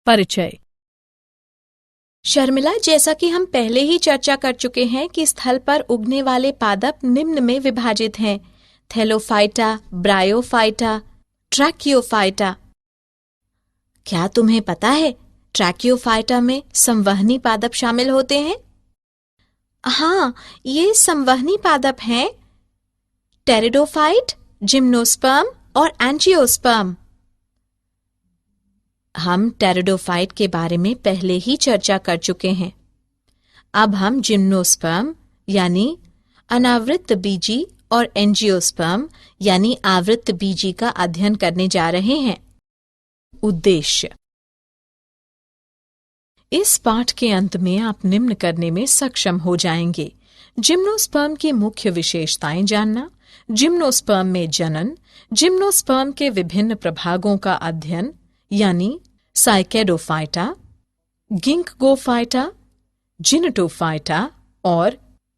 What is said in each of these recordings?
परिचय। शर्मिला, जैसा कि हम पहले ही चर्चा कर चुके हैं कि स्थल पर उगने वाले पादप निम्न में विभाजित हैं: थैलोफाइटा, ब्रायोफाइटा, ट्रैकियोफाइटा। क्या तुम्हें पता है ट्रैकियोफाइटा में संवहनी पादप शामिल होते हैं? हाँ, ये संवहनी पादप हैं टेरिडोफाइट, जिम्नोस्पर्म और एंजियोस्पर्म। हम टेरिडोफाइट के बारे में पहले ही चर्चा कर चुके हैं। अब हम जिम्नोस्पर्म यानी अनावृत बीजी और एंजियोस्पर्म यानी आवृत बीजी का अध्ययन करने जा रहे हैं। उद्देश्य: इस पाठ के अंत में आप निम्न करने में सक्षम हो जाएंगे: जिम्नोस्पर्म की मुख्य विशेषताएं जानना, जिम्नोस्पर्म में जनन, जिम्नोस्पर्म के विभिन्न प्रभागों का अध्ययन यानी साइकेडोफाइटा, गिंकगोफाइटा, जिनेटोफाइटा और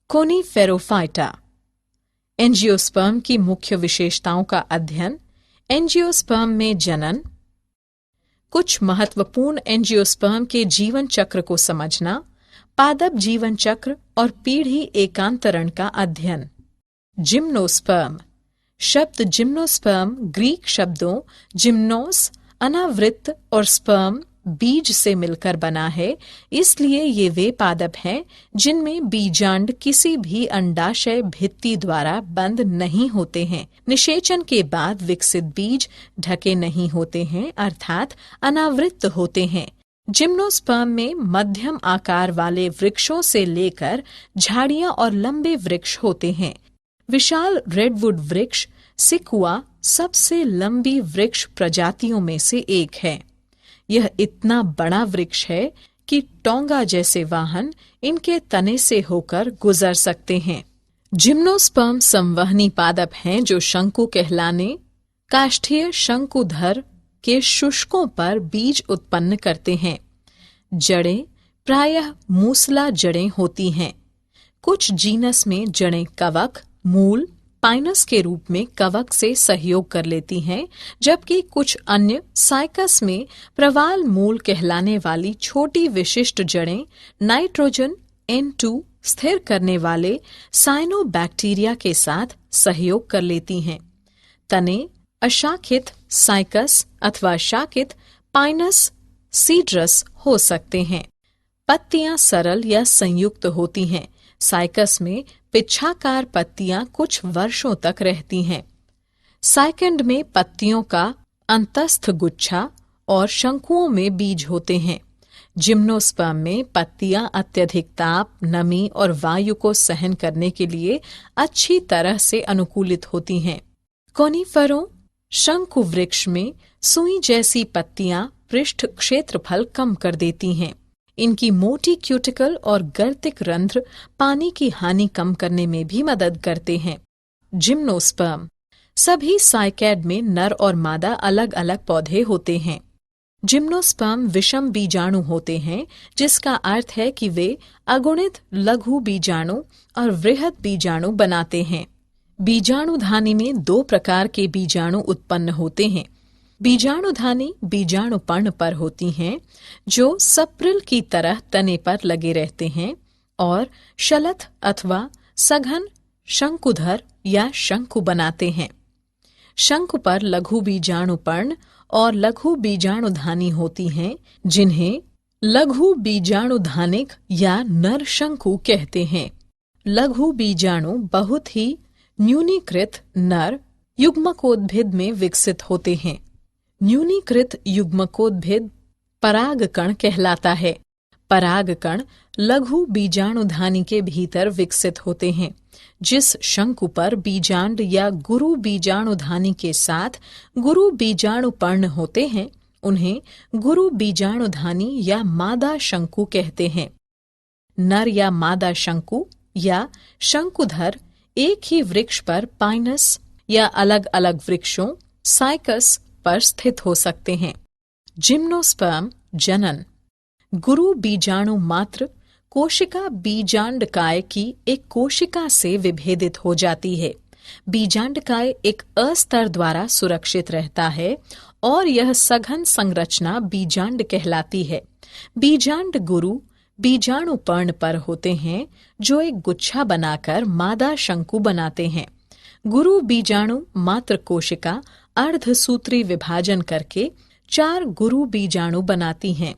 कोनीफेरोफाइटा। एंजियोस्पर्म की मुख्य विशेषताओं का अध्ययन, एंजियोस्पर्म में जनन, कुछ महत्वपूर्ण एंजियोस्पर्म के जीवन चक्र को समझना, पादप जीवन चक्र और पीढ़ी एकांतरण का अध्ययन। जिम्नोस्पर्म शब्द जिम्नोस्पर्म ग्रीक शब्दों जिम्नोस अनावृत और स्पर्म बीज से मिलकर बना है, इसलिए ये वे पादप हैं जिनमें बीजांड किसी भी अंडाशय भित्ति द्वारा बंद नहीं होते हैं। निषेचन के बाद विकसित बीज ढके नहीं होते हैं, अर्थात अनावृत होते हैं। जिम्नोस्पर्म में मध्यम आकार वाले वृक्षों से लेकर झाड़ियां और लंबे वृक्ष होते हैं। विशाल रेडवुड वृक्ष सिकुआ सबसे लंबी वृक्ष प्रजातियों में से एक है। यह इतना बड़ा वृक्ष है कि टोंगा जैसे वाहन इनके तने से होकर गुजर सकते हैं। जिम्नोस्पर्म संवहनी पादप हैं जो शंकु कहलाने काष्ठीय शंकुधर के शुष्कों पर बीज उत्पन्न करते हैं। जड़ें प्रायः मूसला जड़ें होती हैं। कुछ जीनस में जड़ें कवक, मूल, पाइनस के रूप में कवक से सहयोग कर लेती हैं, जबकि कुछ अन्य साइकस में प्रवाल मूल कहलाने वाली छोटी विशिष्ट जड़ें नाइट्रोजन N2 स्थिर करने वाले साइनोबैक्टीरिया के साथ सहयोग कर लेती हैं। तने अशाखित साइकस अथवा शाखित पाइनस सीड्रस हो सकते हैं। पत्तियां सरल या संयुक्त होती हैं। साइकस में पिच्छाकार पत्तियां कुछ वर्षों तक रहती हैं। साइकेंड में पत्तियों का अंतस्थ गुच्छा और शंकुओं में बीज होते हैं। जिम्नोस्पर्म में पत्तियां अत्यधिक ताप, नमी और वायु को सहन करने के लिए अच्छी तरह से अनुकूलित होती हैं। कोनीफरों शंकु वृक्ष में सुई जैसी पत्तियां पृष्ठ क्षेत्रफल कम कर देती हैं। इनकी मोटी क्यूटिकल और गर्तिक रंध्र पानी की हानि कम करने में भी मदद करते हैं। जिम्नोस्पर्म सभी साइकैड में नर और मादा अलग अलग पौधे होते हैं। जिम्नोस्पर्म विषम बीजाणु होते हैं, जिसका अर्थ है कि वे अगुणित लघु बीजाणु और वृहद बीजाणु बनाते हैं। बीजाणुधानी में दो प्रकार के बीजाणु उत्पन्न होते हैं। बीजाणुधानी बीजाणुपर्ण पर होती हैं, जो सप्रिल की तरह तने पर लगे रहते हैं, और शलथ अथवा सघन शंकुधर या शंकु बनाते हैं। शंकु पर लघु बीजाणुपर्ण और लघु बीजाणुधानी होती हैं, जिन्हें लघु बीजाणुधानिक या नर शंकु कहते हैं। लघु बीजाणु बहुत ही न्यूनीकृत नर युग्मकोद्भिद में विकसित होते हैं। न्यूनीकृत युग्मकोद्भिद परागकण कहलाता है। परागकण लघु बीजाणुधानी के भीतर विकसित होते हैं। जिस शंकु पर बीजांड या गुरु बीजाणुधानी के साथ गुरु बीजाणुपर्ण होते हैं, उन्हें गुरु बीजाणुधानी या मादा शंकु कहते हैं। नर या मादा शंकु या शंकुधर एक ही वृक्ष पर पाइनस या अलग अलग वृक्षों साइकस पर स्थित हो सकते हैं। जिम्नोस्पर्म जनन गुरु बीजाणु मात्र कोशिका बीजांडकाय की एक कोशिका से विभेदित हो जाती है। बीजांडकाय एक अस्तर द्वारा सुरक्षित रहता है और यह सघन संरचना बीजांड कहलाती है। बीजांड गुरु बीजाणु पर्ण पर होते हैं जो एक गुच्छा बनाकर मादा शंकु बनाते हैं। गुरु बीजाणु मात्र कोशिका अर्धसूत्री विभाजन करके 4 गुरु बीजाणु बनाती हैं।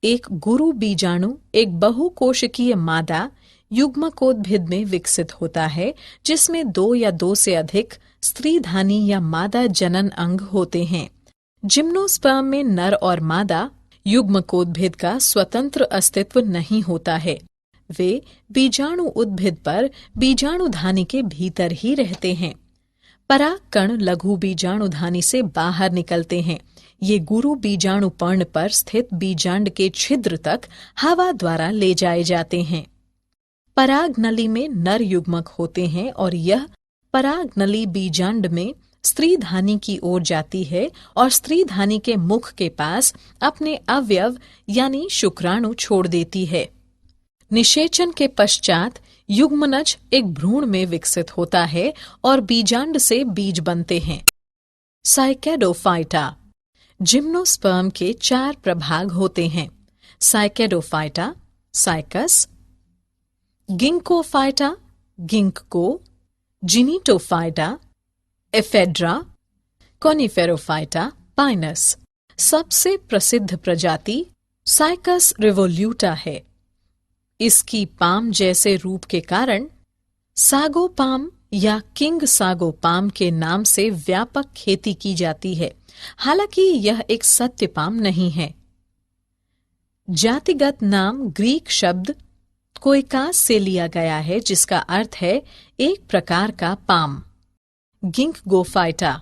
एक गुरु बीजाणु एक बहुकोशिकीय मादा युग्मकोद्भिद में विकसित होता है, जिसमें 2 या 2 से अधिक स्त्रीधानी या मादा जनन अंग होते हैं। जिम्नोस्पर्म में नर और मादा युग्मकोद्भिद का स्वतंत्र अस्तित्व नहीं होता है। वे बीजाणु उद्भिद पर बीजाणुधानी के भीतर ही रहते हैं। परागकण लघु बीजाणुधानी से बाहर निकलते हैं। ये गुरु बीजाणु पर्ण पर स्थित बीजांड के छिद्र तक हवा द्वारा ले जाए जाते हैं। पराग नली में नर युग्मक होते हैं और यह पराग नली बीजांड में स्त्रीधानी की ओर जाती है और स्त्रीधानी के मुख के पास अपने अवयव यानी शुक्राणु छोड़ देती है। निषेचन के पश्चात युग्मनज एक भ्रूण में विकसित होता है और बीजांड से बीज बनते हैं। साइकेडोफाइटा। जिम्नोस्पर्म के 4 प्रभाग होते हैं। Cycadophyta, cycas, गिंकोफाइटा, ginkgo, जिनीटोफाइटा, ephedra, कॉनिफेरोफाइटा, Pinus. सबसे प्रसिद्ध प्रजाति साइकस रिवोल्यूटा है। इसकी पाम जैसे रूप के कारण सागो पाम या किंग सागो पाम के नाम से व्यापक खेती की जाती है। हालांकि यह एक सत्य पाम नहीं है। जातिगत नाम ग्रीक शब्द कोइकास से लिया गया है, जिसका अर्थ है एक प्रकार का पाम। गिंकगोफाइटा।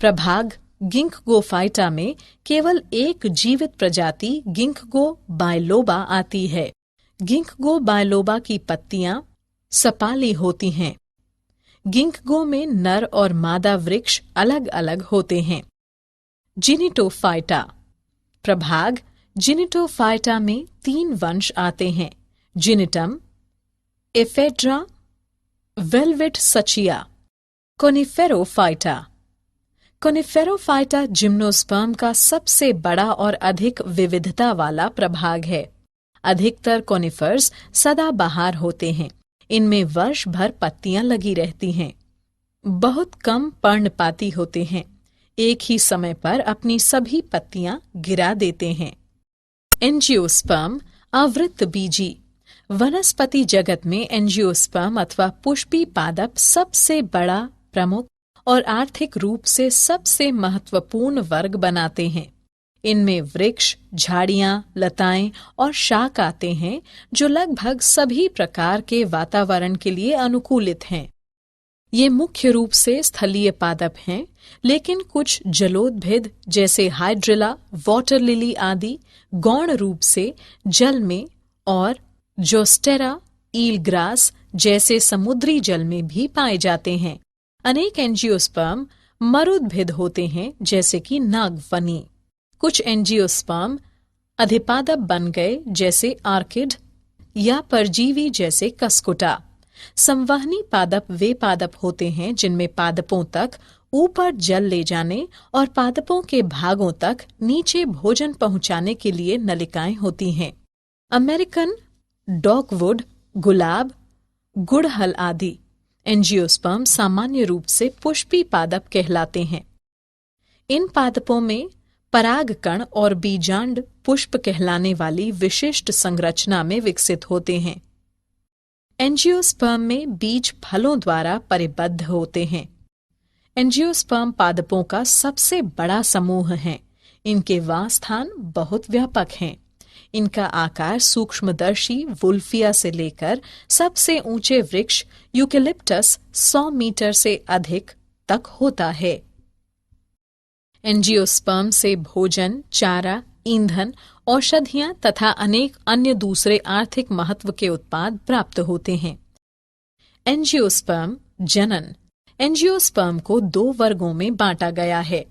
प्रभाग गिंकगोफाइटा में केवल एक जीवित प्रजाति गिंकगो बायलोबा आती है। गिंकगो बायलोबा की पत्तियां सपाली होती हैं। गिंकगो में नर और मादा वृक्ष अलग अलग होते हैं। जिनिटोफाइटा। प्रभाग जिनिटोफाइटा में 3 वंश आते हैं। जिनिटम, एफेड्रा, वेलवेट सचिया। कोनिफेरोफाइटा। कोनिफेरोफाइटा जिम्नोस्पर्म का सबसे बड़ा और अधिक विविधता वाला प्रभाग है। अधिकतर कोनिफर्स सदाबहार होते हैं। इनमें वर्ष भर पत्तियां लगी रहती हैं। बहुत कम पर्णपाती होते हैं। एक ही समय पर अपनी सभी पत्तियां गिरा देते हैं। एंजियोस्पर्म आवृत्त बीजी। वनस्पति जगत में एंजियोस्पर्म अथवा पुष्पी पादप सबसे बड़ा, प्रमुख और आर्थिक रूप से सबसे महत्वपूर्ण वर्ग बनाते हैं। इनमें वृक्ष, झाड़ियां, लताएं और शाक आते हैं जो लगभग सभी प्रकार के वातावरण के लिए अनुकूलित हैं। ये मुख्य रूप से स्थलीय पादप हैं, लेकिन कुछ जलोद्भिद जैसे हाइड्रिला, वाटर लिली आदि गौण रूप से जल में और जोस्टेरा, ईलग्रास जैसे समुद्री जल में भी पाए जाते हैं। अनेक एंजियोस्पर्म मरुद्भिद होते हैं, जैसे कि नागफनी। कुछ एंजियोस्पर्म अधिपादप बन गए, जैसे आर्किड, या परजीवी जैसे कसकुटा। संवहनी पादप वे पादप होते हैं जिनमें पादपों तक ऊपर जल ले जाने और पादपों के भागों तक नीचे भोजन पहुंचाने के लिए नलिकाएं होती हैं। अमेरिकन डॉगवुड, गुलाब, गुड़हल आदि एंजियोस्पर्म सामान्य रूप से पुष्पी पादप कहलाते हैं। इन पादपों में परागकण और बीजांड पुष्प कहलाने वाली विशिष्ट संरचना में विकसित होते हैं। एंजियोस्पर्म में बीज फलों द्वारा परिबद्ध होते हैं। एंजियोस्पर्म पादपों का सबसे बड़ा समूह है। इनके वासस्थान बहुत व्यापक हैं। इनका आकार सूक्ष्मदर्शी वुल्फिया से लेकर सबसे ऊंचे वृक्ष यूकेलिप्टस 100 मीटर से अधिक तक होता है। एंजियोस्पर्म से भोजन, चारा, ईंधन, औषधियां तथा अनेक अन्य दूसरे आर्थिक महत्व के उत्पाद प्राप्त होते हैं। एंजियोस्पर्म जनन। एंजियोस्पर्म को 2 वर्गों में बांटा गया है।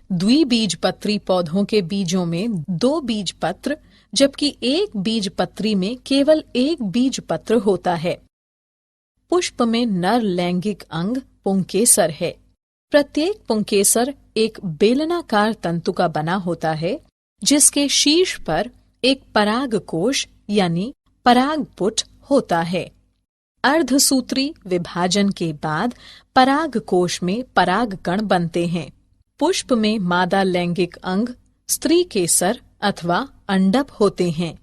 द्विबीजपत्री पौधों के बीजों में 2 बीजपत्र, जबकि एक बीजपत्री में केवल 1 बीजपत्र होता है। पुष्प में नर लैंगिक अंग पुंकेसर है। प्रत्येक पुंकेसर एक बेलनाकार तंतु का बना होता है, जिसके शीर्ष पर एक परागकोश यानी परागपुट होता है। अर्धसूत्री विभाजन के बाद परागकोश में परागकण बनते हैं। पुष्प में मादा लैंगिक अंग स्त्री केसर अथवा अंडप होते हैं।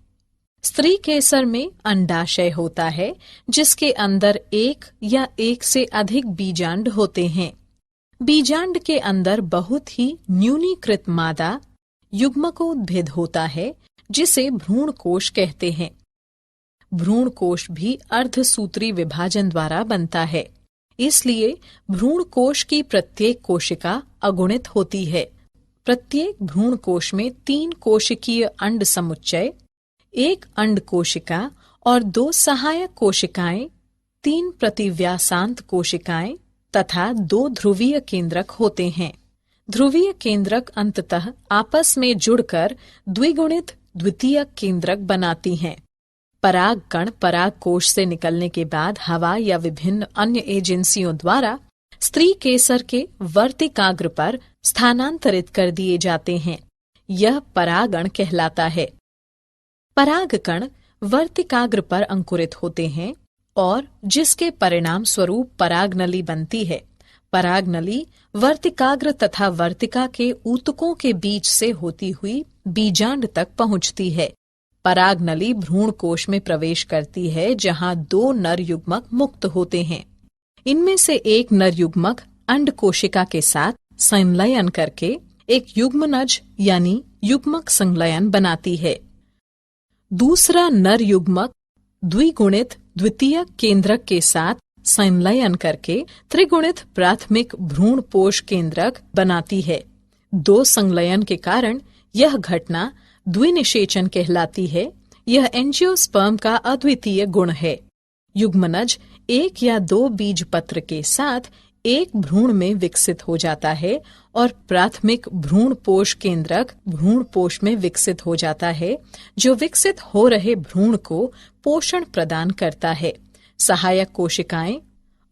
स्त्री केसर में अंडाशय होता है, जिसके अंदर एक या एक से अधिक बीजांड होते हैं। बीजांड के अंदर बहुत ही न्यूनीकृत मादा युग्मकोद्भिद होता है, जिसे भ्रूण कोश कहते हैं। भ्रूण कोश भी अर्धसूत्री विभाजन द्वारा बनता है, इसलिए भ्रूण कोश की प्रत्येक कोशिका अगुणित होती है। प्रत्येक भ्रूण कोश में 3 कोशिकीय अंड समुच्चय, 1 अंड कोशिका और 2 सहायक कोशिकाएं, 3 प्रतिव्यासांत कोशिकाएं तथा 2 ध्रुवीय केंद्रक होते हैं। ध्रुवीय केंद्रक अंततः आपस में जुड़कर द्विगुणित द्वितीयक केंद्रक बनाती हैं। परागकण परागकोश से निकलने के बाद हवा या विभिन्न अन्य एजेंसियों द्वारा स्त्री केसर के वर्तिकाग्र पर स्थानांतरित कर दिए जाते हैं। यह परागण कहलाता है। परागकण वर्तिकाग्र पर अंकुरित होते हैं और जिसके परिणाम स्वरूप परागनली बनती है। परागनली वर्तिकाग्र तथा वर्तिका के ऊतकों के बीच से होती हुई बीजांड तक पहुंचती है। परागनली भ्रूण कोश में प्रवेश करती है, जहां 2 नर युग्मक मुक्त होते हैं। इनमें से एक नर युग्मक अंड कोशिका के साथ संलयन करके एक युग्मनज यानी युग्मक संलयन बनाती है। दूसरा नर युग्मक द्विगुणित द्वितीयक केंद्रक के साथ संलयन करके त्रिगुणित प्राथमिक भ्रूण पोष केंद्रक बनाती है। 2 संलयन के कारण यह घटना द्विनिषेचन कहलाती है। यह एंजियोस्पर्म का अद्वितीय गुण है। युग्मनज 1 या 2 बीजपत्र के साथ एक भ्रूण में विकसित हो जाता है और प्राथमिक भ्रूण पोष केंद्रक भ्रूण पोष में विकसित हो जाता है, जो विकसित हो रहे भ्रूण को पोषण प्रदान करता है। सहायक कोशिकाएं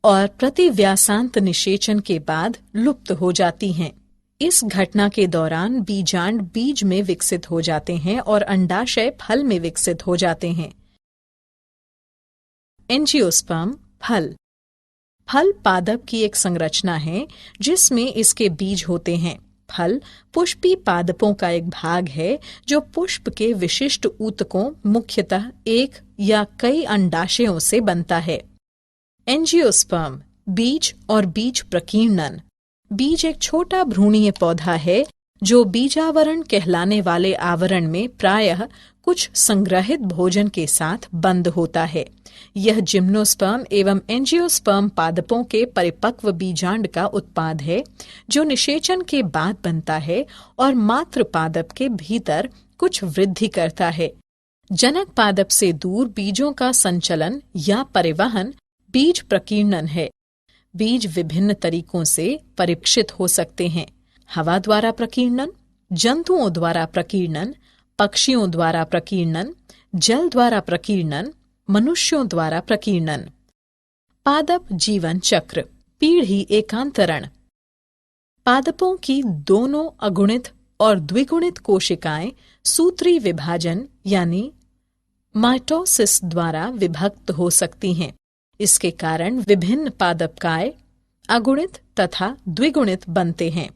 और प्रतिव्यासांत निषेचन के बाद लुप्त हो जाती हैं। इस घटना के दौरान बीजांड बीज में विकसित हो जाते हैं और अंडाशय फल में विकसित हो जाते हैं। एंजियोस्पर्म फल। फल पादप की एक संरचना है जिसमें इसके बीज होते हैं। फल पुष्पी पादपों का एक भाग है जो पुष्प के विशिष्ट ऊतकों, मुख्यतः एक या कई अंडाशयों से बनता है। एंजियोस्पर्म बीज और बीज प्रकीर्णन। बीज एक छोटा भ्रूणीय पौधा है जो बीजावरण कहलाने वाले आवरण में प्रायः कुछ संग्रहित भोजन के साथ बंद होता है। यह जिम्नोस्पर्म एवं एंजियोस्पर्म पादपों के परिपक्व बीजांड का उत्पाद है, जो निषेचन के बाद बनता है और मात्र पादप के भीतर कुछ वृद्धि करता है। जनक पादप से दूर बीजों का संचलन या परिवहन बीज प्रकीर्णन है। बीज विभिन्न तरीकों से परीक्षित हो सकते हैं। हवा द्वारा प्रकीर्णन, जंतुओं द्वारा प्रकीर्णन, पक्षियों द्वारा प्रकीर्णन, जल द्वारा प्रकीर्णन, मनुष्यों द्वारा प्रकीर्णन। पादप जीवन चक्र। पीढ़ी एकांतरण। पादपों की दोनों अगुणित और द्विगुणित कोशिकाएं सूत्री विभाजन यानी माइटोसिस द्वारा विभक्त हो सकती हैं। इसके कारण विभिन्न पादपकाय अगुणित तथा द्विगुणित बनते हैं।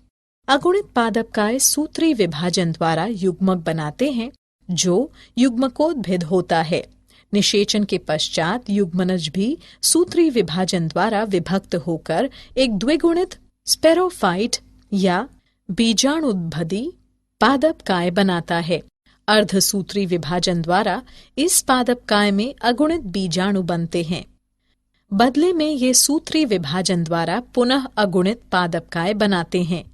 अगुणित पादपकाय सूत्री विभाजन द्वारा युग्मक बनाते हैं, जो युग्मकोद्भिद होता है। निषेचन के पश्चात युग्मनज भी सूत्री विभाजन द्वारा विभक्त होकर एक द्विगुणित स्पेरोफाइट या बीजाणुद्भदी पादपकाय बनाता है। अर्धसूत्री विभाजन द्वारा इस पादपकाय में अगुणित बीजाणु बनते हैं। बदले में ये सूत्री विभाजन द्वारा पुनः अगुणित पादपकाय बनाते हैं।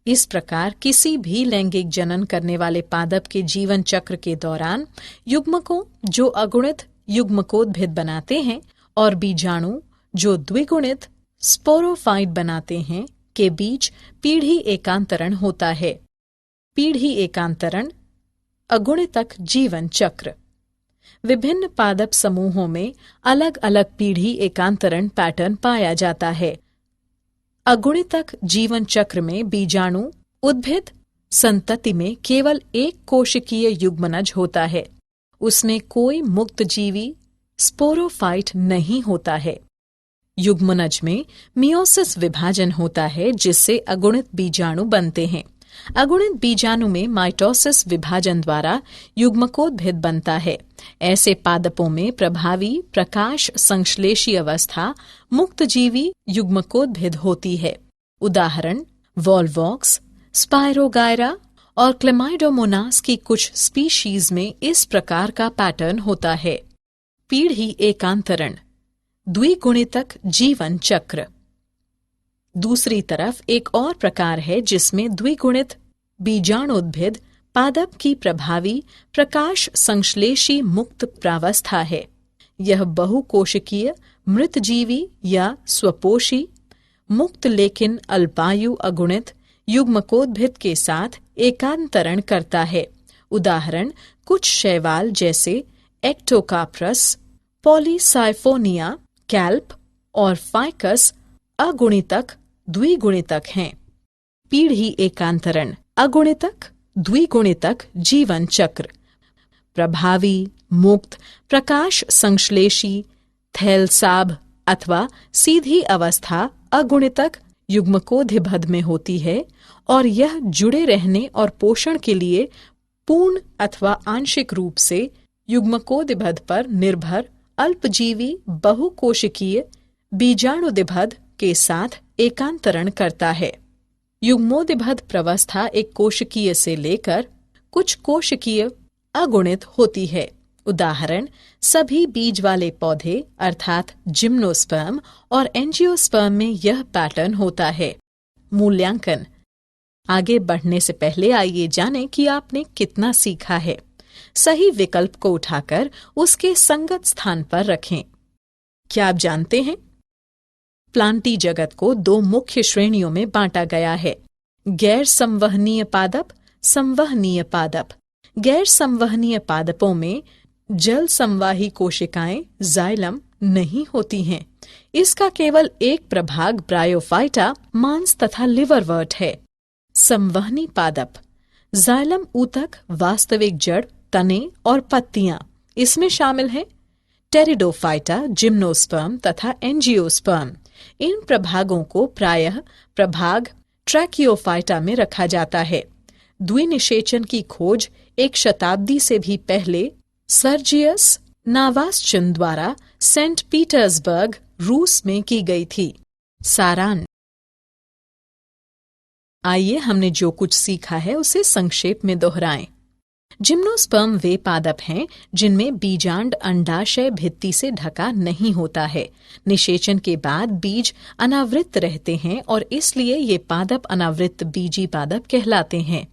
इस प्रकार किसी भी लैंगिक जनन करने वाले पादप के जीवन चक्र के दौरान युग्मकों जो अगुणित युग्मकोद्भिद बनाते हैं और बीजाणु जो द्विगुणित स्पोरोफाइट बनाते हैं के बीच पीढ़ी एकांतरण होता है। पीढ़ी एकांतरण अगुणितक जीवन चक्र। विभिन्न पादप समूहों में अलग अलग पीढ़ी एकांतरण पैटर्न पाया जाता है। अगुणितक जीवन चक्र में बीजाणु उद्भिद संतति में केवल एक कोशिकीय युग्मनज होता है। उसमें कोई मुक्त जीवी स्पोरोफाइट नहीं होता है। युग्मनज में मियोसिस विभाजन होता है, जिससे अगुणित बीजाणु बनते हैं। अगुणित बीजाणु में माइटोसिस विभाजन द्वारा युग्मकोद्भिद बनता है। ऐसे पादपों में प्रभावी प्रकाश संश्लेषी अवस्था मुक्तजीवी युग्मकोद्भिद होती है। उदाहरण वॉलवॉक्स, स्पायरोगायरा और क्लेमाइडोमोनास की कुछ स्पीशीज में इस प्रकार का पैटर्न होता है। पीढ़ी एकांतरण, द्विगुणितक जीवन चक्र। दूसरी तरफ एक और प्रकार है जिसमें द्विगुणित बीजाणुद्भिद पादप की प्रभावी प्रकाश संश्लेषी मुक्त प्रावस्था है। यह बहुकोशिकीय मृतजीवी या स्वपोषी मुक्त लेकिन अल्पायु अगुणित युग्मकोद्भिद के साथ एकांतरण करता है। उदाहरण कुछ शैवाल जैसे एक्टोकाप्रस, पॉलीसाइफोनिया, कैल्प और फाइकस अगुणितक द्विगुणितक हैं। पीढ़ी एकांतरण, अगुणितक द्विगुणितक जीवन चक्र। प्रभावी मुक्त प्रकाश संश्लेषी थैलसाभ अथवा सीधी अवस्था अगुणितक युग्मकोद्भिद में होती है और यह जुड़े रहने और पोषण के लिए पूर्ण अथवा आंशिक रूप से युग्मकोद्भिद पर निर्भर अल्पजीवी बहुकोशिकीय बीजाणुद्भिद के साथ एकांतरण करता है। युग्मोद्भिद प्रवस्था एक कोशिकीय से लेकर कुछ कोशिकीय अगुणित होती है। उदाहरण सभी बीज वाले पौधे अर्थात जिम्नोस्पर्म और एंजियोस्पर्म में यह पैटर्न होता है। मूल्यांकन। आगे बढ़ने से पहले आइए जानें कि आपने कितना सीखा है। सही विकल्प को उठाकर उसके संगत स्थान पर रखें। क्या आप जानते हैं? प्लांटी जगत को दो मुख्य श्रेणियों में बांटा गया है, गैर संवहनीय पादप, संवहनीय पादप। गैर संवहनीय पादपों में जल संवाही कोशिकाएं जाइलम नहीं होती हैं। इसका केवल एक प्रभाग ब्रायोफाइटा मांस तथा लिवरवर्ट है। संवहनी पादप जाइलम ऊतक, वास्तविक जड़, तने और पत्तियां इसमें शामिल हैं। टेरिडोफाइटा, जिम्नोस्पर्म तथा एंजियोस्पर्म। इन प्रभागों को प्रायः प्रभाग ट्रैकियोफाइटा में रखा जाता है। द्विनिषेचन की खोज 1 शताब्दी से भी पहले सर्जियस नावास्चिन द्वारा सेंट पीटर्सबर्ग, रूस में की गई थी। सारांश। आइए हमने जो कुछ सीखा है उसे संक्षेप में दोहराएं। जिम्नोस्पर्म वे पादप हैं जिनमें बीजांड अंडाशय भित्ति से ढका नहीं होता है। निषेचन के बाद बीज अनावृत रहते हैं और इसलिए ये पादप अनावृत बीजी पादप कहलाते हैं।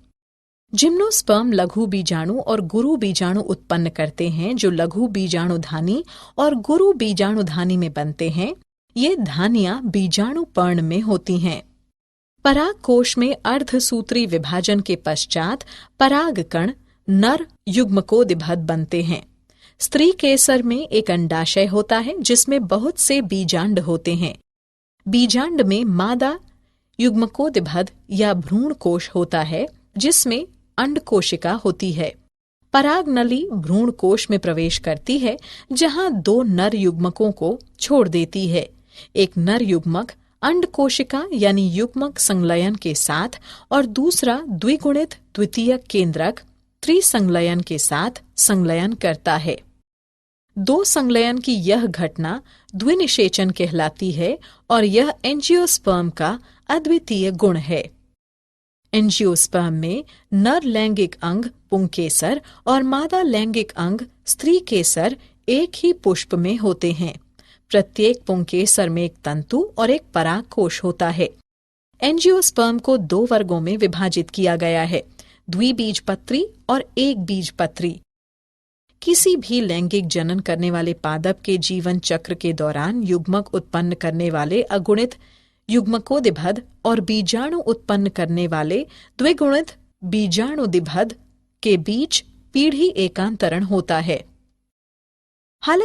जिम्नोस्पर्म लघु बीजाणु और गुरु बीजाणु उत्पन्न करते हैं जो लघु बीजाणुधानी और गुरु बीजाणुधानी में बनते हैं। ये धानियां बीजाणु पर्ण में होती हैं। पराग कोश में अर्धसूत्री विभाजन के पश्चात परागकण नर युग्मकोद्भिद बनते हैं। स्त्री केसर में एक अंडाशय होता है जिसमें बहुत से बीजांड होते हैं। बीजांड में मादा युग्मकोद्भिद या भ्रूण कोश होता है जिसमें अंड कोशिका होती है। पराग नली भ्रूण कोश में प्रवेश करती है जहां 2 नर युग्मकों को छोड़ देती है। एक नर युग्मक अंड कोशिका यानी युग्मक संलयन के साथ और दूसरा द्विगुणित द्वितीयक केंद्रक त्रिसंलयन के साथ संलयन करता है। 2 संलयन की यह घटना द्विनिषेचन कहलाती है और यह एंजियोस्पर्म का अद्वितीय गुण है। एंजियोस्पर्म में नर लैंगिक अंग पुंकेसर और मादा लैंगिक अंग स्त्री केसर एक ही पुष्प में होते हैं। प्रत्येक पुंकेसर में एक तंतु और एक पराग कोश होता है। एंजियोस्पर्म को 2 वर्गों में विभाजित किया गया है, द्विबीजपत्री और एक बीजपत्री। किसी भी लैंगिक जनन करने वाले पादप के जीवन चक्र के दौरान युग्मक उत्पन्न करने वाले अगुणित युग्मकोद्भिद और बीजाणु उत्पन्न करने वाले द्विगुणित बीजाणुद्भिद के बीच पीढ़ी एकांतरण होता है। हालांकि